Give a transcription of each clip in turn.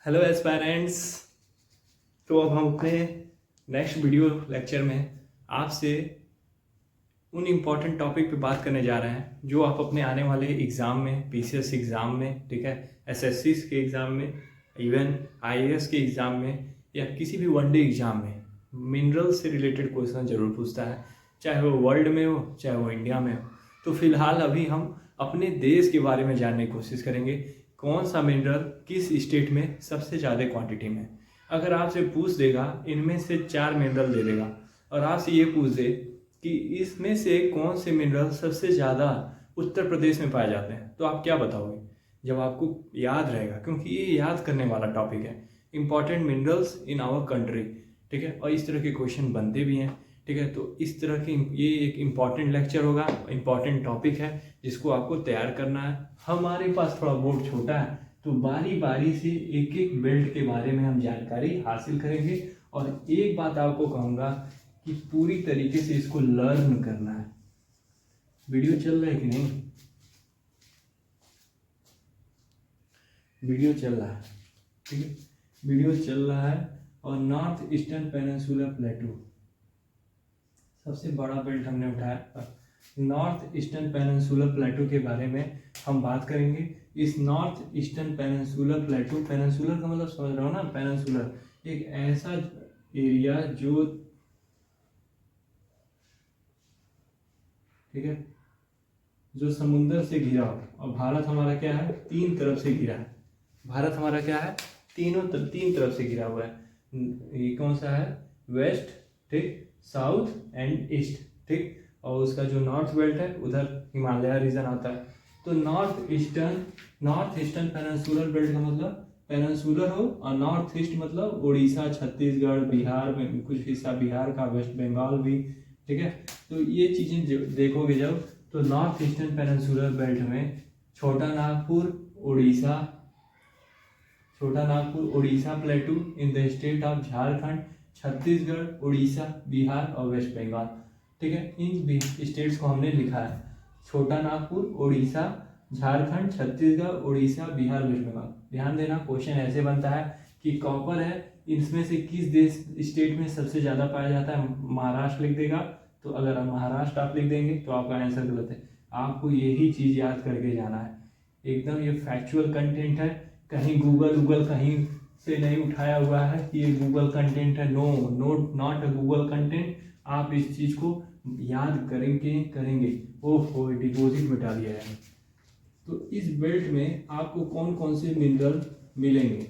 Hello aspirants. तो अब हम अपने नेक्स्ट वीडियो लेक्चर में आपसे उन इम्पॉर्टेंट टॉपिक पे बात करने जा रहे हैं जो आप अपने आने वाले एग्ज़ाम में, पीसीएस एग्ज़ाम में, ठीक है, एसएससी के एग्ज़ाम में, इवन आईएएस के एग्ज़ाम में या किसी भी वनडे एग्ज़ाम में मिनरल से रिलेटेड क्वेश्चन ज़रूर पूछता है, चाहे वो वर्ल्ड में हो चाहे वो इंडिया में हो। तो फिलहाल अभी हम अपने देश के बारे में जानने की कोशिश करेंगे, कौन सा मिनरल किस स्टेट में सबसे ज़्यादा क्वांटिटी में। अगर आपसे पूछ देगा इनमें से 4 मिनरल दे देगा और आपसे ये पूछ दे कि इसमें से कौन से मिनरल सबसे ज़्यादा उत्तर प्रदेश में पाए जाते हैं, तो आप क्या बताओगे जब आपको याद रहेगा, क्योंकि ये याद करने वाला टॉपिक है, important minerals in our country, ठीक है। और इस तरह के क्वेश्चन बनते भी हैं, ठीक है। तो इस तरह की ये एक इम्पॉर्टेंट लेक्चर होगा, इम्पॉर्टेंट टॉपिक है जिसको आपको तैयार करना है। हमारे पास थोड़ा बोर्ड छोटा है तो बारी बारी से एक एक बेल्ट के बारे में हम जानकारी हासिल करेंगे और एक बात आपको कहूँगा कि पूरी तरीके से इसको लर्न करना है। वीडियो चल रहा है कि नहीं? वीडियो चल रहा है, ठीक है, वीडियो चल रहा है। और नॉर्थ ईस्टर्न पेनिनसुलर प्लेटू सबसे बड़ा बेल्ट हमने उठाया। नॉर्थ ईस्टर्न पेनिनसुलर प्लेटू के बारे में हम बात करेंगे। इस नॉर्थ ईस्टर्न पेनिनसुलर प्लेटू, पेनिनसुलर का मतलब समझ रहे हो ना, पेनिनसुलर एक ऐसा एरिया जो, ठीक है, जो समुद्र से घिरा हो। और भारत हमारा क्या है, 3 तरफ से घिरा है। भारत हमारा क्या है, तीन तरफ से घिरा हुआ है। ये कौन सा है, वेस्ट, ठीक, साउथ एंड ईस्ट, ठीक। और उसका जो नॉर्थ बेल्ट है उधर हिमालय रीजन आता है। तो नॉर्थ ईस्टर्न पेनिनसुलर बेल्ट का मतलब पेनिनसुलर हो, और नॉर्थ ईस्ट मतलब उड़ीसा, छत्तीसगढ़, बिहार में कुछ हिस्सा बिहार का, वेस्ट बंगाल भी, ठीक है। तो ये चीज़ें देखोगे जब, तो नॉर्थ ईस्टर्न पेनिनसुलर बेल्ट में छोटा Nagpur Orissa प्लेटू in the state of Jharkhand, Chhattisgarh, Orissa, Bihar और वेस्ट बंगाल, ठीक है। इन स्टेट्स को हमने लिखा है, छोटा नागपुर, उड़ीसा, झारखंड, छत्तीसगढ़, उड़ीसा, बिहार, वेस्ट बंगाल। ध्यान देना, क्वेश्चन ऐसे बनता है कि कॉपर है, इसमें से किस देश स्टेट में सबसे ज़्यादा पाया जाता है, महाराष्ट्र लिख देगा। तो अगर आप महाराष्ट्र आप लिख देंगे तो आपका आंसर गलत है। आपको यही चीज़ याद करके जाना है, एकदम ये फैक्चुअल कंटेंट है, कहीं गूगल कहीं से नहीं उठाया हुआ है कि ये गूगल कंटेंट है। No, not a Google content. आप इस चीज़ को याद करेंगे। ओहो, डिपॉजिट मिटा दिया है। तो इस बेल्ट में आपको कौन कौन से मिनरल मिलेंगे,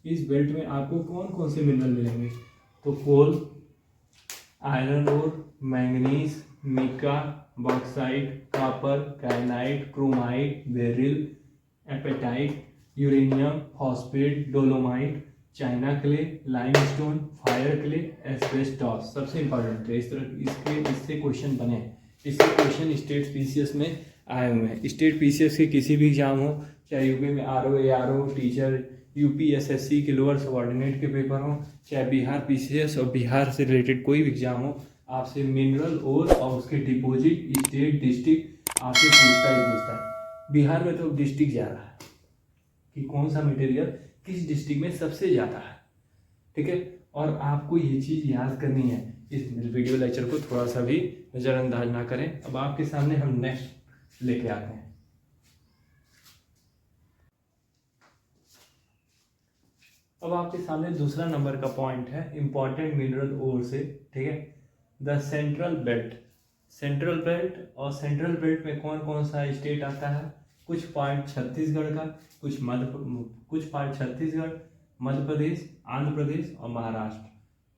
इस बेल्ट में आपको कौन कौन से मिनरल मिलेंगे? तो coal, iron ore, manganese, mica, bauxite, copper, kyanite, chromite, beryl, apatite, uranium, phosphate, dolomite, china clay, limestone, fire clay, asbestos. सबसे इंपॉर्टेंट है, इस तरह इससे क्वेश्चन बने, इससे क्वेश्चन स्टेट पीसीएस में आए हुए हैं। स्टेट पीसीएस के किसी भी एग्जाम हो, चाहे यूपी में RO, ARO, teacher, UP SSC के लोअर सबऑर्डिनेट के पेपर हो, चाहे बिहार पीसीएस और बिहार से रिलेटेड कोई भी एग्जाम हो, आपसे मिनरल और उसके डिपॉजिट, स्टेट, डिस्ट्रिक्ट आपसे पूछता है। बिहार में तो डिस्ट्रिक्ट ज़्यादा है कि कौन सा मटेरियल किस डिस्ट्रिक्ट में सबसे ज़्यादा है, ठीक है। और आपको ये चीज़ याद करनी है, इस वीडियो लेक्चर को थोड़ा सा भी नज़रअंदाज ना करें। अब आपके सामने हम नेक्स्ट लेके आते हैं। अब आपके सामने दूसरा नंबर का पॉइंट है इंपॉर्टेंट मिनरल ओर से, ठीक है, द सेंट्रल बेल्ट। और सेंट्रल बेल्ट में कौन कौन सा स्टेट आता है? कुछ पार्ट छत्तीसगढ़ का, कुछ पार्ट छत्तीसगढ़, मध्य प्रदेश, आंध्र प्रदेश और महाराष्ट्र,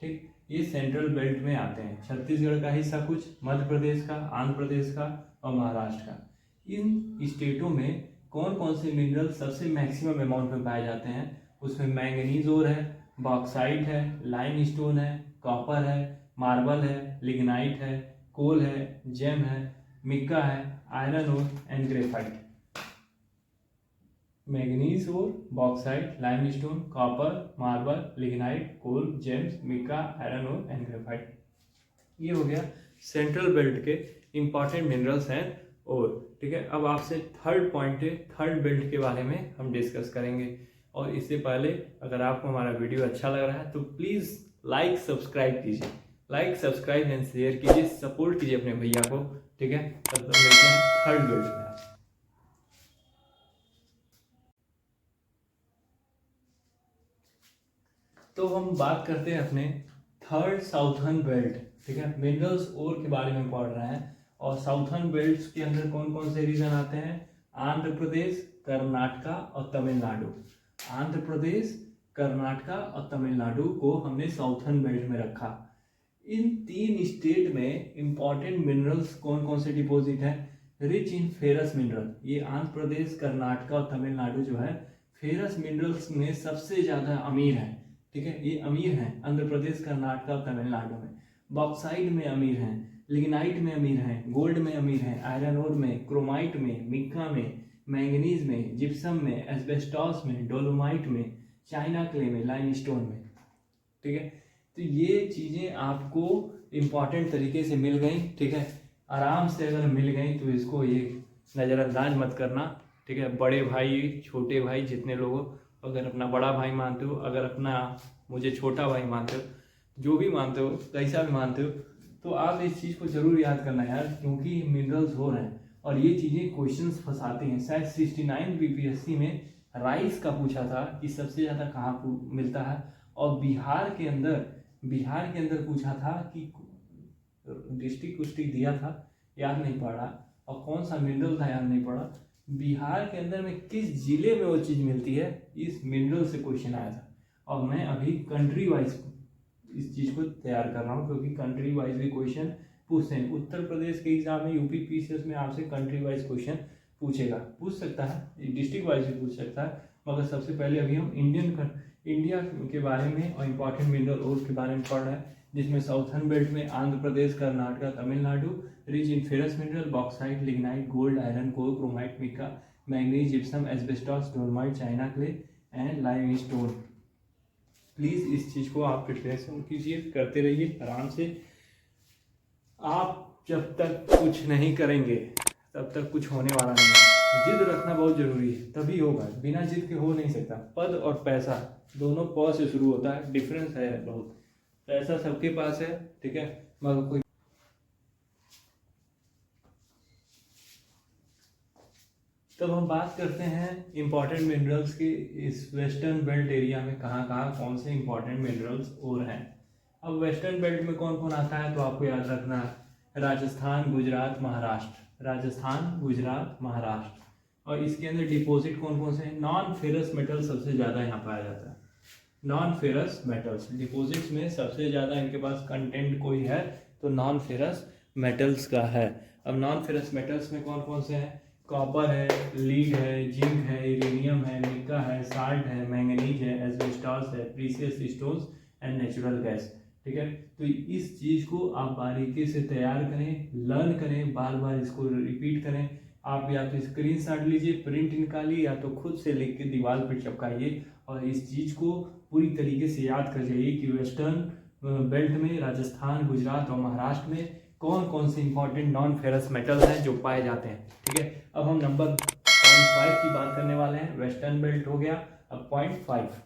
ठीक। ये सेंट्रल बेल्ट में आते हैं। छत्तीसगढ़ का हिस्सा कुछ, मध्य प्रदेश का, आंध्र प्रदेश का और महाराष्ट्र का। इन स्टेटों में कौन कौन से मिनरल सबसे मैक्सिमम अमाउंट में पाए जाते हैं? उसमें मैंगनीज ओर है, बॉक्साइट है, लाइमस्टोन है, कॉपर है, मार्बल है, लिग्नाइट है, कोल है, जेम है, मिक्का है, iron ore and graphite. Manganese ore, bauxite, limestone, copper, marble, lignite, coal, gems, mica, iron ore and graphite. ये हो गया सेंट्रल बेल्ट के इंपॉर्टेंट मिनरल्स हैं। और ठीक है, अब आपसे थर्ड पॉइंट है, थर्ड बेल्ट के बारे में हम डिस्कस करेंगे। और इससे पहले अगर आपको हमारा वीडियो अच्छा लग रहा है तो प्लीज़ लाइक सब्सक्राइब कीजिए, लाइक सब्सक्राइब एंड शेयर कीजिए, सपोर्ट कीजिए अपने भैया को, ठीक है। तब तक मिलते हैं थर्ड बेल्ट में। तो हम बात करते हैं अपने थर्ड साउथर्न बेल्ट, ठीक है। मिनरल्स ओर के बारे में पढ़ रहे हैं और साउथर्न बेल्ट्स के अंदर कौन कौन से रीजन आते हैं? आंध्र प्रदेश, कर्नाटका और तमिलनाडु। आंध्र प्रदेश, कर्नाटका और तमिलनाडु को हमने साउथर्न बेल्ट में रखा। इन 3 स्टेट में इंपॉर्टेंट मिनरल्स कौन कौन से डिपॉजिट है? Rich in ferrous mineral. ये आंध्र प्रदेश, कर्नाटका और तमिलनाडु जो है फेरस मिनरल्स में सबसे ज़्यादा अमीर है, ठीक है। ये अमीर हैं आंध्र प्रदेश, कर्नाटका और तमिलनाडु में। बॉक्साइट में अमीर हैं, लिग्नाइट में अमीर हैं, गोल्ड में अमीर हैं, आयरन ओर में, क्रोमाइट में, मिक्का में, मैंगनीज में, जिप्सम में, एस्बेस्टॉस में, डोलोमाइट में, चाइना क्ले में, लाइमस्टोन में, ठीक है। तो ये चीज़ें आपको इम्पॉर्टेंट तरीके से मिल गई, ठीक है। आराम से अगर मिल गई तो इसको ये नज़रअंदाज मत करना, ठीक है। बड़े भाई, छोटे भाई, जितने लोगों, अगर अपना बड़ा भाई मानते हो, अगर अपना मुझे छोटा भाई मानते हो, जो भी मानते हो, कैसा भी मानते हो, तो आप इस चीज़ को ज़रूर याद करना यार, क्योंकि मिनरल्स हो रहे हैं और ये चीज़ें क्वेश्चंस फंसाती हैं। शायद 69 बीपीएससी में राइस का पूछा था कि सबसे ज़्यादा कहाँ मिलता है, और बिहार के अंदर पूछा था कि डिस्ट्रिक्ट कुस्टिक दिया था, याद नहीं पड़ा, और कौन सा मिनरल था याद नहीं पड़ा। बिहार के अंदर में किस जिले में वो चीज़ मिलती है, इस मिनरल से क्वेश्चन आया था। और मैं अभी कंट्री वाइज इस चीज़ को तैयार कर रहा हूँ, क्योंकि कंट्री वाइज भी क्वेश्चन पूछते हैं। उत्तर प्रदेश के एग्जाम में, यूपी पीसीएस में आपसे कंट्री वाइज क्वेश्चन पूछ सकता है, डिस्ट्रिक्ट वाइज भी पूछ सकता है। मगर सबसे पहले अभी हम इंडिया के बारे में और इम्पॉर्टेंट मिनरल ओर के बारे में पढ़ रहे हैं, जिसमें साउथर्न बेल्ट में Andhra Pradesh, Karnataka, Tamil Nadu rich in ferrous mineral, bauxite, lignite, gold, iron, core, chromite, mica, manganese, gypsum, asbestos, dolomite, china clay and limestone. Please इस चीज़ को आप प्रिपरेशन कीजिए, करते रहिए आराम से। आप जब तक कुछ नहीं करेंगे तब तक कुछ होने वाला नहीं है। जिद रखना बहुत ज़रूरी है, तभी होगा, बिना जिद के हो नहीं सकता। पद और पैसा दोनों प से शुरू होता है, डिफरेंस है बहुत। पैसा सबके पास है, ठीक है, मगर कोई। तब हम बात करते हैं इंपॉर्टेंट मिनरल्स की। इस वेस्टर्न बेल्ट एरिया में कहाँ कहाँ कौन से इंपॉर्टेंट मिनरल्स और हैं। अब वेस्टर्न बेल्ट में कौन कौन आता है तो आपको याद रखना है, राजस्थान, गुजरात, महाराष्ट्र। राजस्थान, गुजरात, महाराष्ट्र। और इसके अंदर डिपॉजिट कौन कौन से हैं? नॉन फेरस मेटल सबसे ज़्यादा यहाँ पाया जाता है। नॉन फेरस मेटल्स डिपॉजिट्स में सबसे ज़्यादा इनके पास कंटेंट कोई है तो नॉन फेरस मेटल्स का है। अब नॉन फेरस मेटल्स में कौन कौन से हैं? कॉपर है, लीड है, जिंक है, यूरेनियम है, मिका है, साल्ट है, मैंगनीज है, एस्बेस्टॉस है, precious stones and natural gas, ठीक है। तो इस चीज़ को आप बारीकी से तैयार करें, लर्न करें, बार बार इसको रिपीट करें। आप या तो स्क्रीनशॉट लीजिए, प्रिंट निकालिए, या तो खुद से लिख के दीवार पर चिपकाइए और इस चीज़ को पूरी तरीके से याद कर जाइए कि वेस्टर्न बेल्ट में राजस्थान, गुजरात और महाराष्ट्र में कौन कौन से इंपॉर्टेंट नॉन फेरस मेटल्स हैं जो पाए जाते हैं, ठीक है। अब हम नंबर 0.5 की बात करने वाले हैं। वेस्टर्न बेल्ट हो गया, अब 0.5।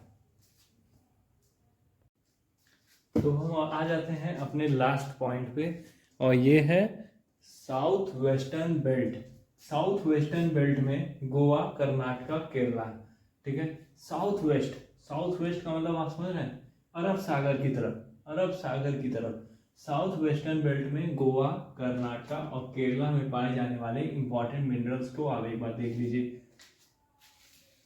तो हम आ जाते हैं अपने लास्ट पॉइंट पे, और ये है south western belt. South western belt में गोवा, कर्नाटका, केरला, ठीक है। साउथ वेस्ट का मतलब आप समझ रहे हैं, अरब सागर की तरफ, अरब सागर की तरफ। साउथ वेस्टर्न बेल्ट में गोवा, कर्नाटका और केरला में पाए जाने वाले इंपॉर्टेंट मिनरल्स को आप एक बार देख लीजिए।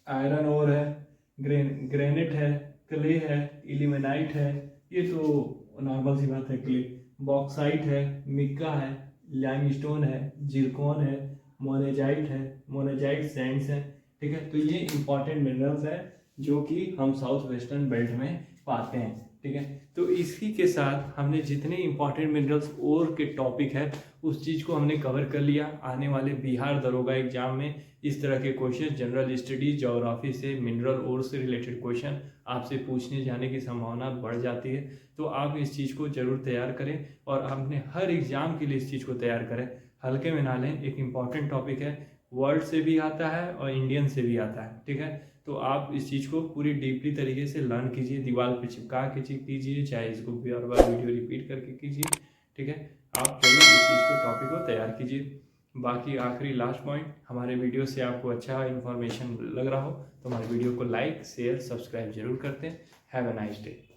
आयरन ओर है, ग्रेनाइट है, क्ले है, इल्यूमिनाइट है, ये तो नॉर्मल सी बात है, क्ले। बॉक्साइट है, मिक्का है, लाइमस्टोन है, जिरकॉन है, मोनेजाइट सैंड्स है, ठीक है। तो ये इंपॉर्टेंट मिनरल्स है जो कि हम साउथ वेस्टर्न बेल्ट में पाते हैं, ठीक है। तो इसी के साथ हमने जितने इंपॉर्टेंट मिनरल्स और के टॉपिक है उस चीज़ को हमने कवर कर लिया। आने वाले बिहार दरोगा एग्जाम में इस तरह के क्वेश्चन, जनरल स्टडीज, ज्योग्राफी से, मिनरल और से रिलेटेड क्वेश्चन आपसे पूछने जाने की संभावना बढ़ जाती है। तो आप इस चीज़ को जरूर तैयार करें और अपने हर एग्जाम के लिए इस चीज़ को तैयार करें, हल्के में ना लें। एक इम्पॉर्टेंट टॉपिक है, वर्ल्ड से भी आता है और इंडियन से भी आता है, ठीक है। तो आप इस चीज़ को पूरी डीपली तरीके से लर्न कीजिए, दीवार पे चिपका के कीजिए, चाहे इसको बार बार वीडियो रिपीट करके कीजिए, ठीक है। आप जरूर इस चीज़ को टॉपिक को तैयार कीजिए। बाकी आखिरी लास्ट पॉइंट, हमारे वीडियो से आपको अच्छा इन्फॉर्मेशन लग रहा हो तो हमारे वीडियो को लाइक शेयर सब्सक्राइब जरूर करते हैं। Have a nice day.